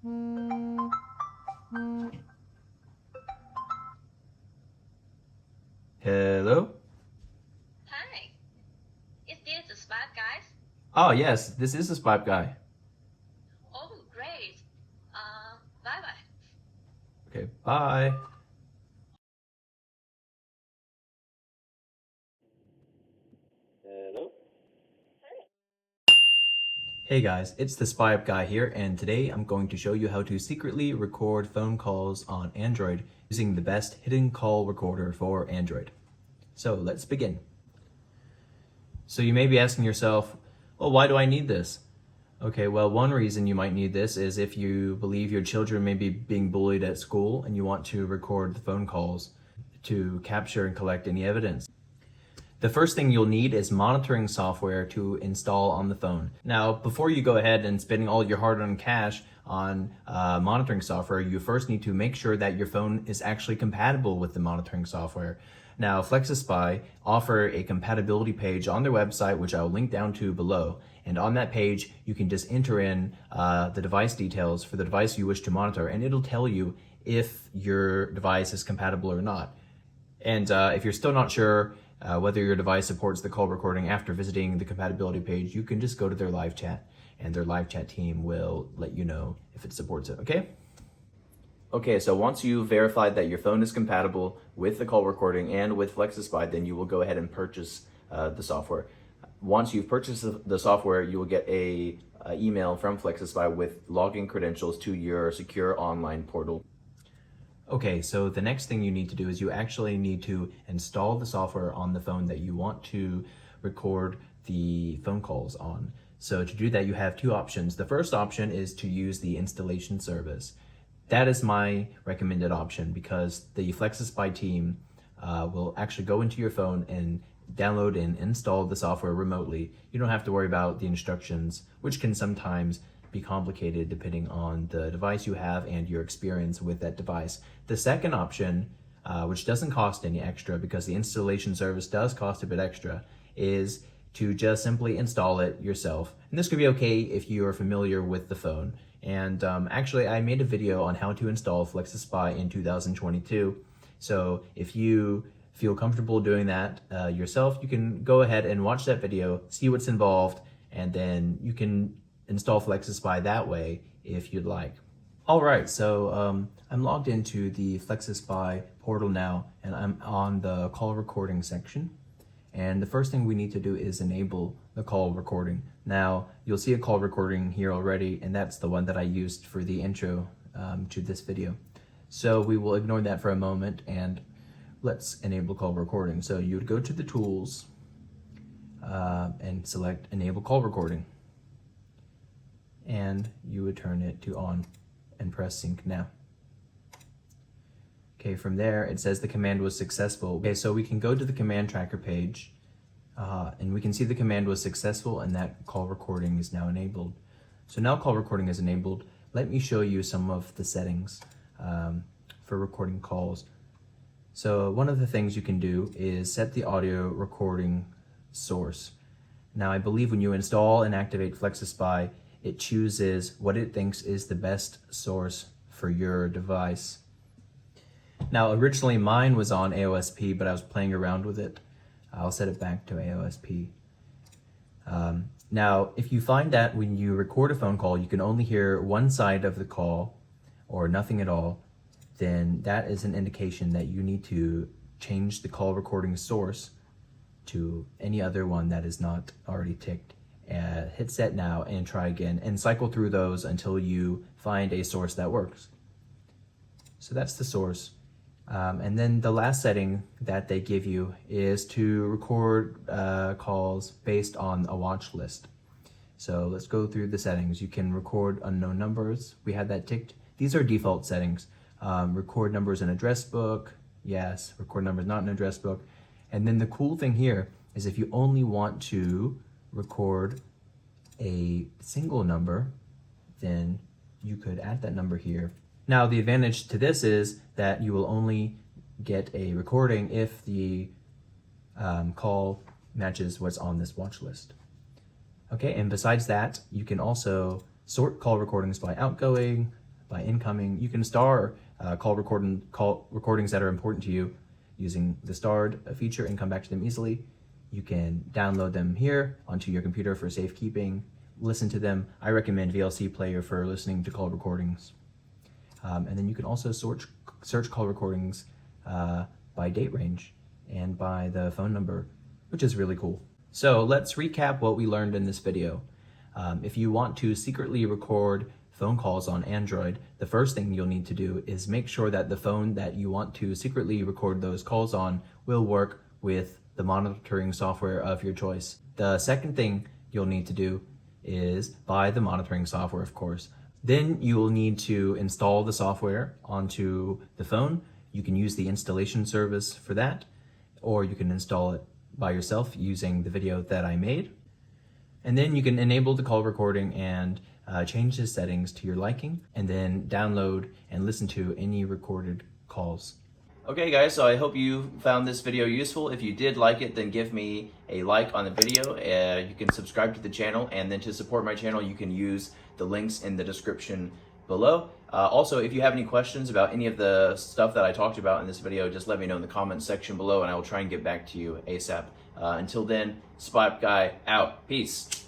Hello? Hi, is this the spot, guys? Oh, yes, this is the Spy Guy. Oh, great. Bye bye. Okay, bye. Hello? Hey guys, it's the Spy Guy here, and today I'm going to show you how to secretly record phone calls on Android using the best hidden call recorder for Android. So let's begin. So you may be asking yourself, well, why do I need this? Okay, well, one reason you might need this is if you believe your children may be being bullied at school and you want to record the phone calls to capture and collect any evidence. The first thing you'll need is monitoring software to install on the phone. Now, before you go ahead and spending all your hard-earned cash on monitoring software, you first need to make sure that your phone is actually compatible with the monitoring software. Now, FlexiSPY offer a compatibility page on their website, which I'll link down to below. And on that page, you can just enter in the device details for the device you wish to monitor, and it'll tell you if your device is compatible or not. And if you're still not sure whether your device supports the call recording after visiting the compatibility page, you can just go to their live chat, and their live chat team will let you know if it supports it, okay? Okay, so once you've verified that your phone is compatible with the call recording and with FlexiSPY, then you will go ahead and purchase the software. Once you've purchased the software, you will get a email from FlexiSPY with login credentials to your secure online portal. Okay, so the next thing you need to do is you actually need to install the software on the phone that you want to record the phone calls on. So to do that, you have two options. The first option is to use the installation service. That is my recommended option because the FlexiSPY team will actually go into your phone and download and install the software remotely. You don't have to worry about the instructions, which can sometimes be complicated depending on the device you have and your experience with that device. The second option, which doesn't cost any extra because the installation service does cost a bit extra, is to just simply install it yourself. And this could be okay if you are familiar with the phone. And actually, I made a video on how to install FlexiSPY in 2022. So if you feel comfortable doing that yourself, you can go ahead and watch that video, see what's involved, and then you can install FlexiSPY that way if you'd like. All right, so I'm logged into the FlexiSPY portal now, and I'm on the call recording section. And the first thing we need to do is enable the call recording. Now, you'll see a call recording here already, and that's the one that I used for the intro to this video. So we will ignore that for a moment, and let's enable call recording. So you would go to the tools and select enable call recording. And you would turn it to on and press sync now. Okay, from there it says the command was successful. Okay, so we can go to the command tracker page and we can see the command was successful and that call recording is now enabled. So now call recording is enabled. Let me show you some of the settings for recording calls. So one of the things you can do is set the audio recording source. Now I believe when you install and activate FlexiSPY, it chooses what it thinks is the best source for your device. Now, originally mine was on AOSP, but I was playing around with it. I'll set it back to AOSP. Now, if you find that when you record a phone call, you can only hear one side of the call or nothing at all, then that is an indication that you need to change the call recording source to any other one that is not already ticked. Hit set now and try again and cycle through those until you find a source that works. So that's the source. And then the last setting that they give you is to record calls based on a watch list. So let's go through the settings. You can record unknown numbers. We had that ticked. These are default settings. Record numbers in address book. Yes, record numbers not in address book. And then the cool thing here is if you only want to record a single number, then you could add that number here. Now the advantage to this is that you will only get a recording if the call matches what's on this watch list. Okay, and besides that, you can also sort call recordings by outgoing, by incoming. You can star call recordings that are important to you using the starred feature and come back to them easily. You can download them here onto your computer for safekeeping, listen to them. I recommend VLC Player for listening to call recordings. And then you can also search call recordings by date range and by the phone number, which is really cool. So let's recap what we learned in this video. If you want to secretly record phone calls on Android, the first thing you'll need to do is make sure that the phone that you want to secretly record those calls on will work with the monitoring software of your choice. The second thing you'll need to do is buy the monitoring software, of course. Then you will need to install the software onto the phone. You can use the installation service for that, or you can install it by yourself using the video that I made. And then you can enable the call recording and change the settings to your liking, and then download and listen to any recorded calls. Okay guys, so I hope you found this video useful. If you did like it, then give me a like on the video. You can subscribe to the channel, and then to support my channel, you can use the links in the description below. Also, if you have any questions about any of the stuff that I talked about in this video, just let me know in the comments section below, and I will try and get back to you ASAP. Until then, SPY Guy out. Peace.